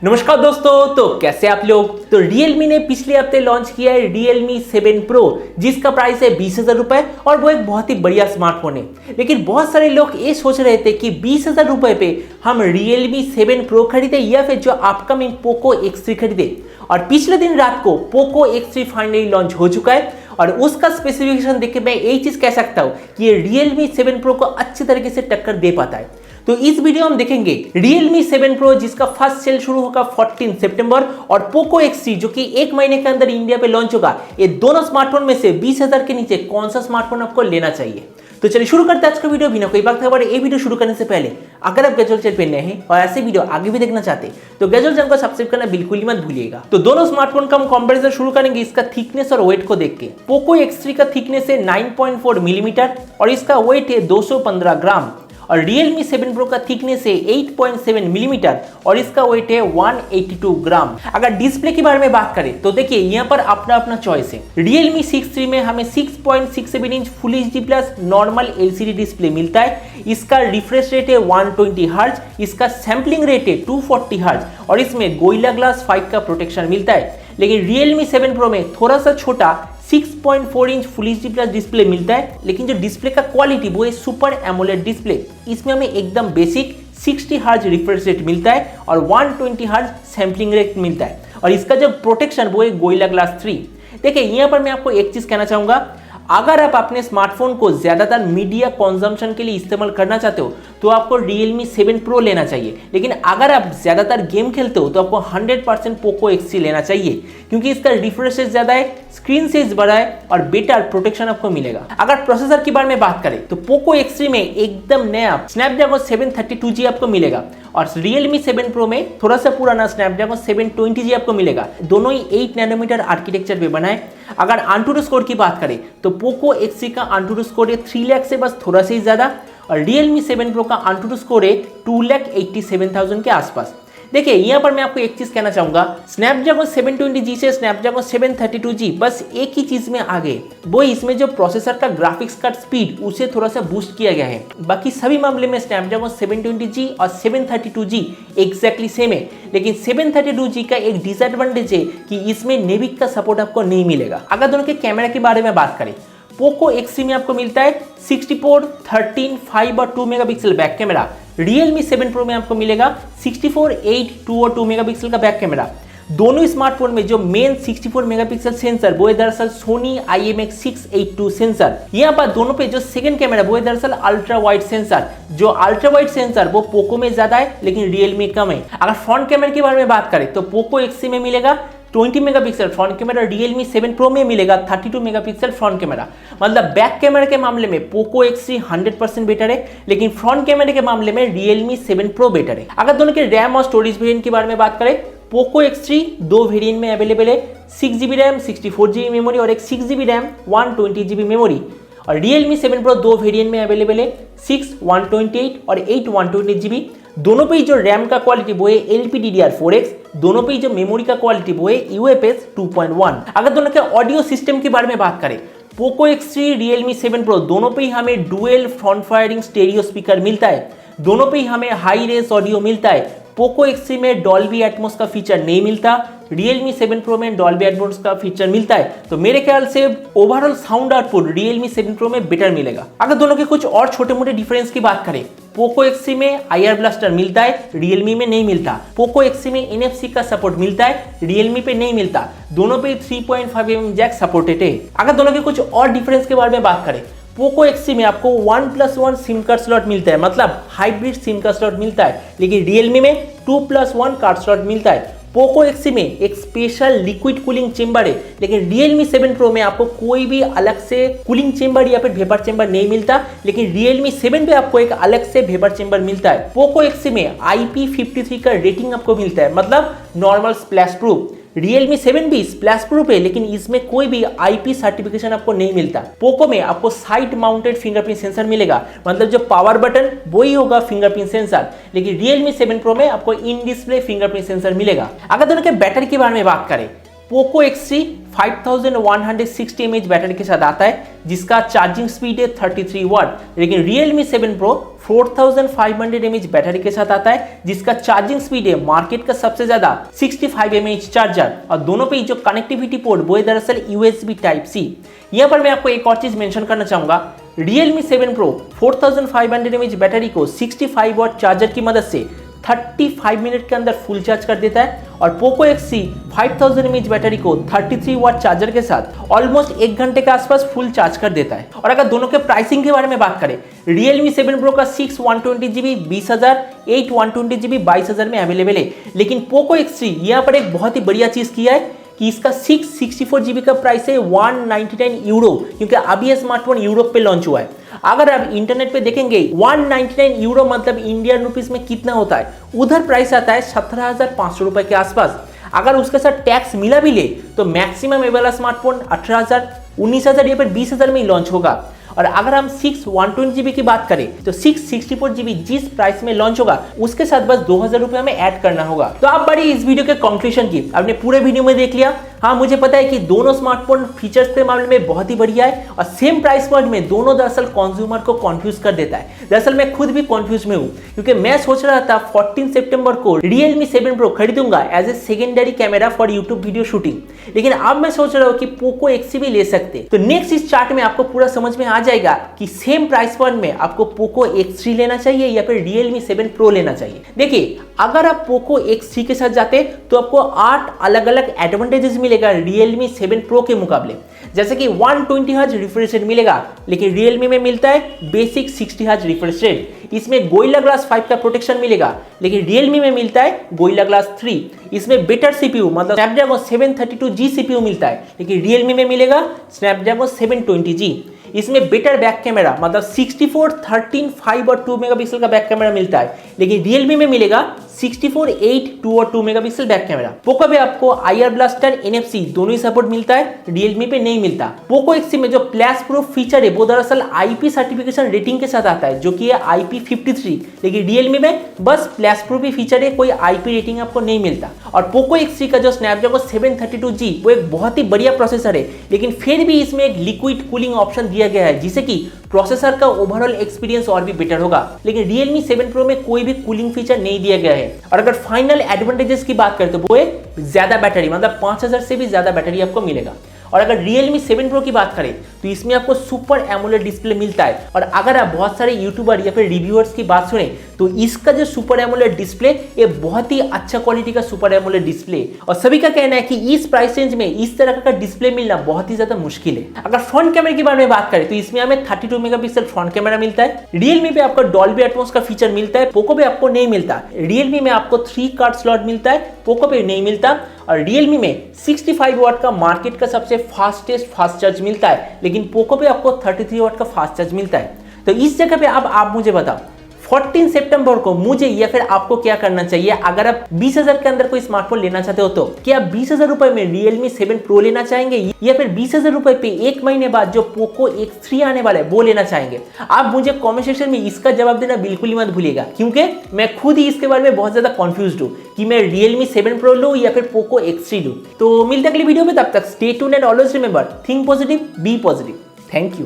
नमस्कार दोस्तों, तो कैसे आप लोग। तो Realme ने पिछले हफ्ते लॉन्च किया है Realme 7 Pro, जिसका प्राइस है 20,000 रुपए और वो एक बहुत ही बढ़िया स्मार्टफोन है। लेकिन बहुत सारे लोग ये सोच रहे थे कि 20,000 रुपए पे हम Realme 7 Pro खरीदे या फिर जो अपकमिंग Poco X3 खरीदे। और पिछले दिन रात को Poco X3 फाइनली लॉन्च हो चुका है और उसका स्पेसिफिकेशन देख के मैं यही चीज कह सकता हूँ कि ये Realme 7 Pro को अच्छी तरीके से टक्कर दे पाता है। तो इस वीडियो में देखेंगे Realme 7 Pro जिसका फर्स्ट सेल शुरू होगा 14 सितंबर और Poco X3 जो कि एक महीने के अंदर इंडिया पे लॉन्च होगा। ये दोनों स्मार्टफोन में से 20,000 के नीचे कौन सा स्मार्टफोन आपको लेना चाहिए। तो चलिए शुरू करते हैं आज का वीडियो। बिना कोई वक्त खबर ये वीडियो शुरू करने से पहले अगर आप गैजेट चैनल पे नए हैं और ऐसे वीडियो आगे भी देखना चाहते हैं तो गैजेट चैनल को सब्सक्राइब करना बिल्कुल ही मत भूलिएगा। तो दोनों स्मार्टफोन का हम कंपैरिजन शुरू करेंगे इसका थिकनेस और वेट को देख के। Poco X3 का थिकनेस है 9.4 मिलीमीटर और इसका वेट है 215 ग्राम और Realme 7 Pro का थिकनेस है 8.7 मिलीमीटर और इसका वेट है 182 ग्राम। अगर डिस्प्ले के बारे में बात करें तो देखिए यहाँ पर अपना अपना चॉइस है। Realme 6 में हमें 6.67 inch full HD plus normal LCD display मिलता है। इसका रिफ्रेश रेट है 120 हर्ट्ज, इसका सैम्पलिंग रेट है 240 हर्ट्ज और इसमें गोरिल्ला ग्लास 5 का प्रोटेक्शन मिलता है। लेकिन Realme 7 Pro में थोड़ा सा छोटा 6.4 inch full HD plus display मिलता है, लेकिन जो डिस्प्ले का क्वालिटी वो है सुपर एमोलेड डिस्प्ले। इसमें हमें एकदम बेसिक 60 हर्ट्ज रिफ्रेश रेट मिलता है और 120 हर्ट्ज सैम्पलिंग रेट मिलता है और इसका जो प्रोटेक्शन वो है गोरिल्ला ग्लास 3। देखिए यहाँ पर मैं आपको एक चीज कहना चाहूंगा, अगर आप अपने स्मार्टफोन को ज्यादातर मीडिया कंजम्पशन के लिए इस्तेमाल करना चाहते हो तो आपको Realme 7 Pro लेना चाहिए। लेकिन अगर आप ज्यादातर गेम खेलते हो तो आपको 100% Poco X3 लेना चाहिए क्योंकि इसका रिफ्रेश रेट ज्यादा है, स्क्रीन साइज बड़ा है और बेटर प्रोटेक्शन आपको मिलेगा। अगर प्रोसेसर के बारे में बात करें तो Poco X3 में एकदम नया Snapdragon 732G आपको मिलेगा और Realme 7 Pro में थोड़ा सा पुराना Snapdragon 720G आपको मिलेगा। दोनों ही 8 नैनोमीटर आर्किटेक्चर पे बना है। अगर AnTuTu स्कोर की बात करें तो Poco X3 का AnTuTu स्कोर है 3 लाख से बस थोड़ा सा ही ज्यादा और Realme 7 Pro का AnTuTu स्कोर है 2,87,000 के आसपास। देखिए यहाँ पर मैं आपको एक चीज कहना चाहूंगा, Snapdragon 720G से Snapdragon 732G बस एक ही चीज में आगे, वो इसमें जो प्रोसेसर का ग्राफिक्स का स्पीड उसे थोड़ा सा बूस्ट किया गया है। बाकी सभी मामले में Snapdragon 720G और 732G एग्जैक्टली सेम है। लेकिन 732G का एक डिसएडवांटेज है कि इसमें नेविक का सपोर्ट आपको नहीं मिलेगा। अगर दोनों के कैमरा के बारे में बात करें, Poco X3 में आपको मिलता है 64, 13, 5 और 2 megapixel back camera. Realme 7 Pro में आपको मिलेगा 64, 8, 2 और 2 मेगापिक्सल का बैक कैमरा। दोनों स्मार्टफोन में जो मेन 64 मेगापिक्सल सेंसर वो है दरअसल Sony IMX682 सेंसर। यहाँ पर दोनों पे जो सेकंड कैमरा वो है दरअसल अल्ट्रा वाइड सेंसर। जो अल्ट्रा वाइड सेंसर वो Poco में ज्यादा है लेकिन Realme कम है। अगर फ्रंट कैमरा के बारे में बात करें तो Poco X3 में मिलेगा 20 megapixel front camera, Realme 7 Pro में मिलेगा 32 मेगापिक्सल फ्रंट कैमरा। मतलब बैक कैमरा के मामले में Poco X3 100% बेटर है, लेकिन फ्रंट कैमरे के मामले में Realme 7 Pro बेटर है। अगर दोनों के रैम और स्टोरेज वेरिएंट के बारे में बात करें, Poco X3 दो वेरिएंट में अवेलेबल है, 6GB रैम 64GB मेमोरी और एक 6GB रैम 128GB मेमोरी। और Realme 7 Pro दो वेरिएंट में अवेलेबल है, 6 128 और 8 128GB। दोनों पे ही जो रैम का क्वालिटी वो है LPDDR4X, दोनों पे ही जो मेमोरी का क्वालिटी वो है UFS 2.1। अगर दोनों के ऑडियो सिस्टम के बारे में बात करें, Poco X3, Realme 7 Pro दोनों पे ही हमें dual front firing stereo speaker मिलता है। दोनों पे ही हमें हाई रेस ऑडियो मिलता है। Poco X3 में Dolby Atmos का फीचर नहीं मिलता, Realme 7 Pro में Dolby Atmos का फीचर मिलता है। तो मेरे ख्याल से overall sound output Realme 7 Pro में बेटर मिलेगा। अगर दोनों के कुछ और छोटे मोटे डिफरेंस की बात करें, Poco X3 में IR ब्लास्टर मिलता है, Realme में नहीं मिलता। Poco X3 में NFC का सपोर्ट मिलता है, Realme पे नहीं मिलता। दोनों पे 3.5mm जैक सपोर्टेड है। अगर दोनों के कुछ और डिफरेंस के बारे में बात करें, Poco X3 में आपको 1+1 सिम कार्ड स्लॉट मिलता है, मतलब हाइब्रिड सिम कार्ड स्लॉट मिलता है, लेकिन Realme में 2+1 कार्ड स्लॉट मिलता है। Poco X3 में एक स्पेशल लिक्विड कूलिंग चेंबर है, लेकिन Realme 7 Pro में आपको कोई भी अलग से कूलिंग चेंबर या फिर वेपर चेंबर नहीं मिलता, लेकिन Realme 7 पे आपको एक अलग से वेपर चेंबर मिलता है। Poco X3 में IP53 का रेटिंग आपको मिलता है, मतलब नॉर्मल स्प्लैश प्रूफ। Realme 7 भी स्प्लैश प्रूफ है, लेकिन इसमें कोई भी IP सर्टिफिकेशन आपको नहीं मिलता। Poco में आपको साइड माउंटेड फिंगरप्रिंट सेंसर मिलेगा, मतलब जो पावर बटन वही होगा फिंगरप्रिंट सेंसर, लेकिन Realme 7 Pro में आपको इन डिस्प्ले फिंगरप्रिंट सेंसर मिलेगा। अगर दोनों के बैटरी के बारे में बात करें, Poco X3 5160 mAh बैटरी के साथ आता है जिसका चार्जिंग स्पीड है 33 वाट। लेकिन Realme 7 Pro 4500 mAh बैटरी के साथ आता है जिसका चार्जिंग स्पीड है मार्केट का सबसे ज्यादा 65 mAh चार्जर। और दोनों पे जो कनेक्टिविटी पोर्ट वो है दरअसल USB Type-C। यहाँ पर मैं आपको एक और चीज मेंशन करना चाहूंगा, Realme 7 Pro 4500 mAh बैटरी को 65 वाट चार्जर की मदद से 35 मिनट के अंदर फुल चार्ज कर देता है और Poco X3 5000 mAh बैटरी को 33 वाट चार्जर के साथ ऑलमोस्ट 1 घंटे के आसपास फुल चार्ज कर देता है। और अगर दोनों के प्राइसिंग के बारे में बात करें, Realme 7 Pro का 6 128GB 20,000, 8 128GB 22,000 में अवेलेबल है। लेकिन Poco X3 यहाँ पर एक बहुत ही बढ़िया चीज किया है कि इसका 664GB का प्राइस है 199 यूरो, क्योंकि अभी यह स्मार्टफोन यूरोप पे लॉन्च हुआ है। अगर आप इंटरनेट पे देखेंगे 199 यूरो मतलब इंडियन रुपीस में कितना होता है, उधर प्राइस आता है 17,500 रुपए के आसपास। अगर उसके साथ टैक्स मिला भी ले तो मैक्सिमम ये वाला स्मार्टफोन 18,000, 19,000 या फिर 20,000 में ही लॉन्च होगा। और अगर हम 6 120GB की बात करें तो 664GB जिस प्राइस में लॉन्च होगा उसके साथ बस 2,000 रुपये हमें ऐड करना होगा। तो आप बड़ी इस वीडियो के कंक्लूजन की आपने पूरे वीडियो में देख लिया। हाँ, मुझे पता है कि दोनों स्मार्टफोन फीचर्स के मामले में बहुत ही बढ़िया है और सेम प्राइस पॉइंट में दोनों दरअसल कंज्यूमर को कंफ्यूज कर देता है। दरअसल मैं खुद भी कंफ्यूज में हूँ क्योंकि मैं सोच रहा था 14 सितंबर को Realme 7 Pro खरीदूंगा as a secondary camera for YouTube video shooting, लेकिन अब मैं सोच रहा हूँ कि Poco X3 भी ले सकते। तो नेक्स्ट इस चार्ट में आपको पूरा समझ में आ जाएगा कि सेम प्राइस पॉइंट में आपको Poco X3 लेना चाहिए या फिर Realme 7 Pro लेना चाहिए। देखिए, अगर आप Poco X3 के साथ जाते तो आपको 8 अलग अलग एडवांटेजेस मिलेगा Realme 7 Pro के मुकाबले। जैसे कि 120 हर्ट्ज रिफ्रेश रेट मिलेगा, लेकिन Realme में मिलता है बेसिक 60 हर्ट्ज रिफ्रेश रेट। इसमें Gorilla Glass 5 का प्रोटेक्शन मिलेगा, लेकिन Realme में मिलता है Gorilla Glass 3। इसमें बेटर CPU मतलब Snapdragon 732G CPU मिलता है, लेकिन Realme में मिलेगा Snapdragon 720G। इसमें बेटर बैक कैमरा मतलब 64, 13, 5 और 2 मेगापिक्सल का बैक कैमरा मिलता है, लेकिन Realme में मिलेगा 64, 8, 2 और 2 मेगापिक्सल बैक कैमरा। Poco पे आपको IR ब्लास्टर, NFC दोनों ही सपोर्ट मिलता है, Realme पे नहीं मिलता। Poco X3 में जो फ्लैश प्रूफ फीचर है वो दरअसल IP सर्टिफिकेशन रेटिंग के साथ आता है जो कि है IP53, लेकिन Realme में बस फ्लैश प्रूफ ही फीचर है, कोई IP रेटिंग आपको नहीं मिलता। और Poco X3 का जो Snapdragon 732G वो एक बहुत ही बढ़िया प्रोसेसर है, लेकिन फिर भी इसमें एक लिक्विड कूलिंग ऑप्शन दिया गया है जिससे कि प्रोसेसर का ओवरऑल एक्सपीरियंस और भी बेटर होगा। लेकिन Realme 7 Pro में कोई भी कूलिंग फीचर नहीं दिया गया है। और अगर फाइनल एडवांटेजेस की बात करें तो वो है ज्यादा बैटरी, मतलब 5000 से भी ज्यादा बैटरी आपको मिलेगा। और अगर Realme 7 Pro की बात करें तो इसमें आपको सुपर एमोलेड डिस्प्ले मिलता है। और अगर आप बहुत सारे यूट्यूबर या फिर रिव्यूअर्स की बात सुने तो इसका जो सुपर एमोलेड डिस्प्ले ये बहुत ही अच्छा क्वालिटी का सुपर एमोलेड डिस्प्ले, और सभी का कहना है कि इस प्राइस रेंज में इस तरह का डिस्प्ले मिलना बहुत ही ज्यादा मुश्किल है। अगर फ्रंट कैमरे के बारे में बात करें तो इसमें हमें 32 मेगापिक्सल फ्रंट कैमरा मिलता है। Realme पे आपको Dolby Atmos का फीचर मिलता है, Poco पे आपको नहीं मिलता। Realme में आपको 3 कार्ड स्लॉट मिलता है, Poco पे नहीं मिलता। और Realme में 65 वाट का मार्केट का सबसे फास्ट चार्ज मिलता है, लेकिन Poco पे आपको 33 वाट का फास्ट चार्ज मिलता है। तो इस जगह पे अब आप मुझे बताओ 14 सितंबर को मुझे या फिर आपको क्या करना चाहिए? अगर आप 20,000 के अंदर कोई स्मार्टफोन लेना चाहते हो तो क्या आप 20,000 रुपए में Realme 7 Pro लेना चाहेंगे या फिर 20,000 रुपए पे 1 महीने बाद जो Poco X3 आने वाला है वो लेना चाहेंगे? आप मुझे कमेंट सेक्शन में इसका जवाब देना बिल्कुल ही मत भूलिएगा, क्योंकि मैं खुद ही इसके बारे में बहुत ज्यादा कंफ्यूज्ड हूँ कि मैं Realme 7 Pro लूँ या फिर Poco X3 लूँ। तो मिलते हैं अगली वीडियो में, तब तक stay tuned and always remember think positive, be positive. Thank you.